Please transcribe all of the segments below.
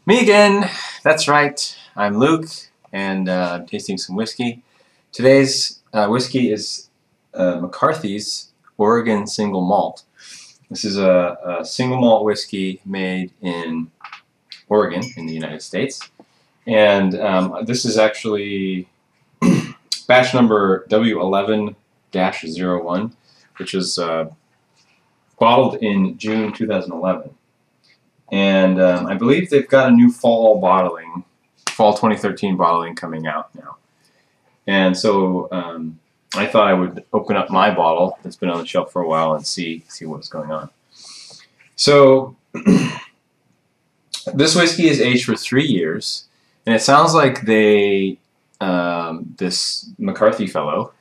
Me again. That's right. I'm Luke, and I'm tasting some whiskey. Today's whiskey is McCarthy's Oregon Single Malt. This is a single malt whiskey made in Oregon in the United States. And this is actually batch number W11-01, which was bottled in June 2011. And I believe they've got a new fall 2013 bottling coming out now. And so I thought I would open up my bottle that's been on the shelf for a while and see what's going on. So this whiskey is aged for 3 years, and it sounds like they, this McCarthy fellow,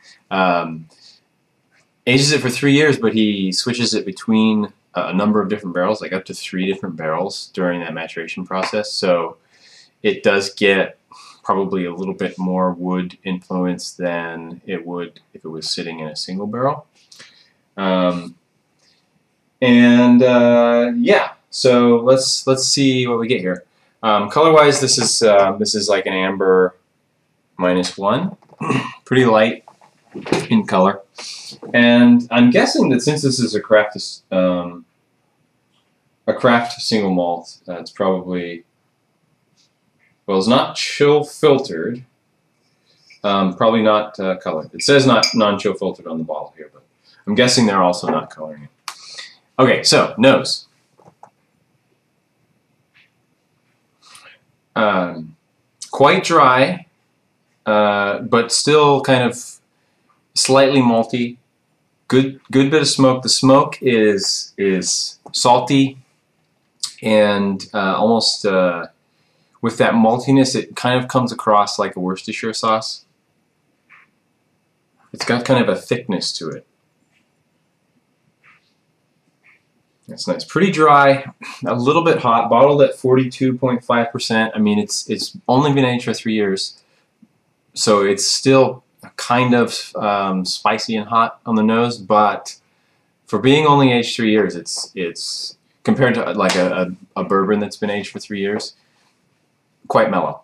ages it for 3 years, but he switches it between a number of different barrels, like up to 3 different barrels during that maturation process. So it does get probably a little bit more wood influence than it would if it was sitting in a single barrel. Yeah, so let's see what we get here. Color-wise, this is like an amber -1, pretty light in color. And I'm guessing that since this is a craft single malt, it's probably, well, it's not chill filtered, probably not colored. It says not non-chill filtered on the bottle here, but I'm guessing they're also not coloring it. Okay, so nose. Quite dry, but still kind of slightly malty. Good bit of smoke. The smoke is salty and almost with that maltiness, it kind of comes across like a Worcestershire sauce. It's got kind of a thickness to it. That's nice. Pretty dry, a little bit hot. Bottled at 42.5%. I mean, it's only been aged for 3 years, so it's still kind of spicy and hot on the nose. But for being only aged 3 years, it's compared to like a bourbon that's been aged for 3 years, quite mellow.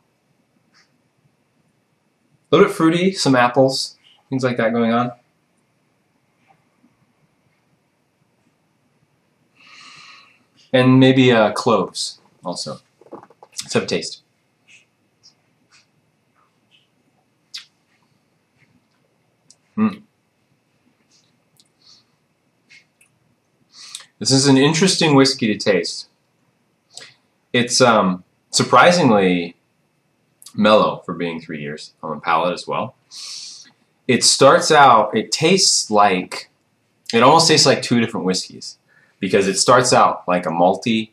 A little bit fruity, some apples, things like that going on. And maybe cloves also. Let's have a taste. This is an interesting whiskey to taste. It's surprisingly mellow for being 3 years on the palate as well. It starts out, it almost tastes like 2 different whiskeys, because it starts out like a malty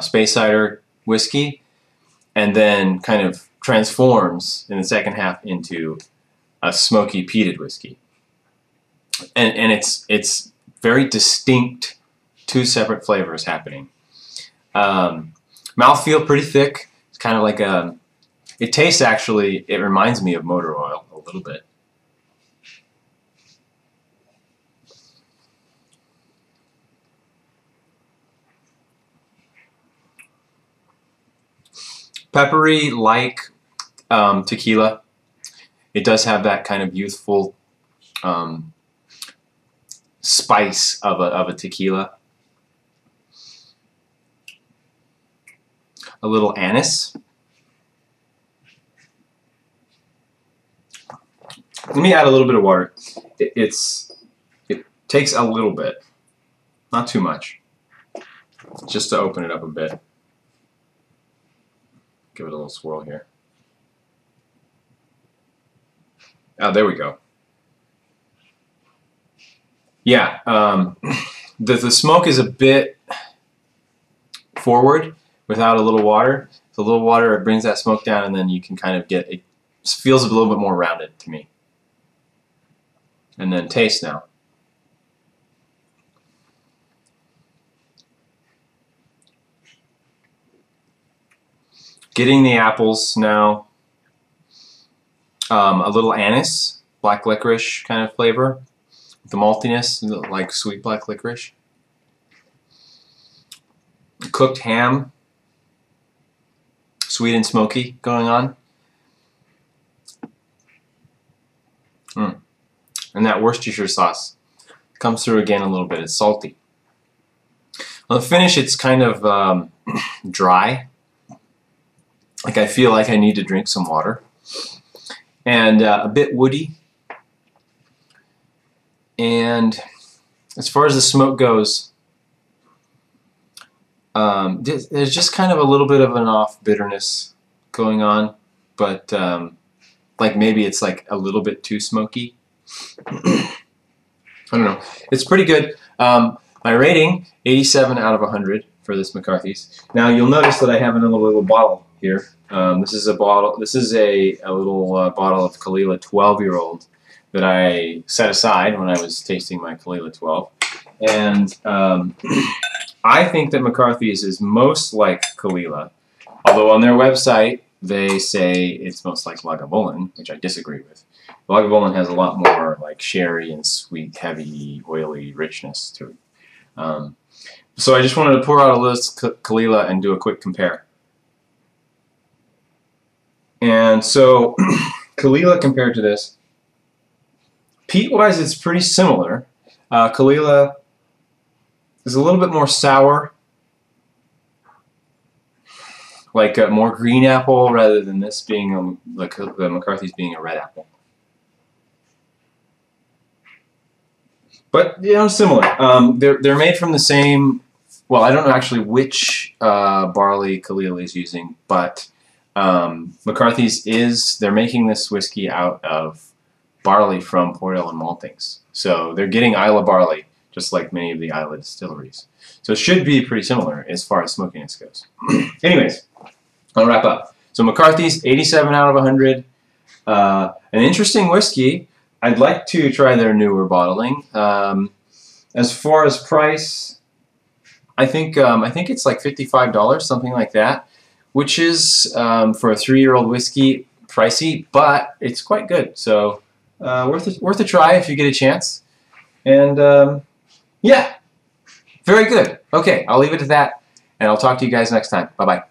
Space Cider whiskey and then kind of transforms in the second half into a smoky peated whiskey. And it's very distinct, 2 separate flavors happening. Mouthfeel pretty thick. It's kind of like it tastes actually, it reminds me of motor oil a little bit. Peppery like tequila. It does have that kind of youthful spice of a tequila. A little anise. Let me add a little bit of water. It takes a little bit, not too much, just to open it up a bit. Give it a little swirl here. Oh, there we go. Yeah, the smoke is a bit forward without a little water. So a little water, it brings that smoke down, and then you can kind of get, it feels a little bit more rounded to me. And then taste now. Getting the apples now. A little anise, black licorice kind of flavor. The maltiness, like sweet black licorice. Cooked ham. sweet and smoky going on. And that Worcestershire sauce comes through again a little bit. It's salty. On the finish, it's kind of dry. Like I feel like I need to drink some water. And a bit woody. And as far as the smoke goes, there's just kind of a little bit of an off bitterness going on, but like maybe it's like a little bit too smoky. I don't know. It's pretty good. My rating, 87 out of 100 for this McCarthy's. Now you'll notice that I have another little bottle here. This is a bottle. This is a little bottle of Kalila 12-year-old that I set aside when I was tasting my Kalila 12, and I think that McCarthy's is most like Kalila, although on their website they say it's most like Lagavulin, which I disagree with. Lagavulin has a lot more like sherry and sweet, heavy, oily richness to it. So I just wanted to pour out a little Kalila and do a quick compare. And so Kalila compared to this, peat-wise it's pretty similar. Kalila is a little bit more sour, like more green apple rather than this being the McCarthy's being a red apple. But you know, similar. They're made from the same. Well, I don't know actually which barley Kalila is using, but McCarthy's they're making this whiskey out of barley from Port Ellen Maltings. So they're getting Islay barley, just like many of the Islay distilleries. So it should be pretty similar as far as smokiness goes. Anyways, I'll wrap up. So McCarthy's, 87 out of 100. An interesting whiskey. I'd like to try their newer bottling. As far as price, I think it's like $55, something like that, which is for a 3-year-old whiskey pricey, but it's quite good. So worth a try if you get a chance. And yeah, very good. Okay, I'll leave it at that, and I'll talk to you guys next time. Bye-bye.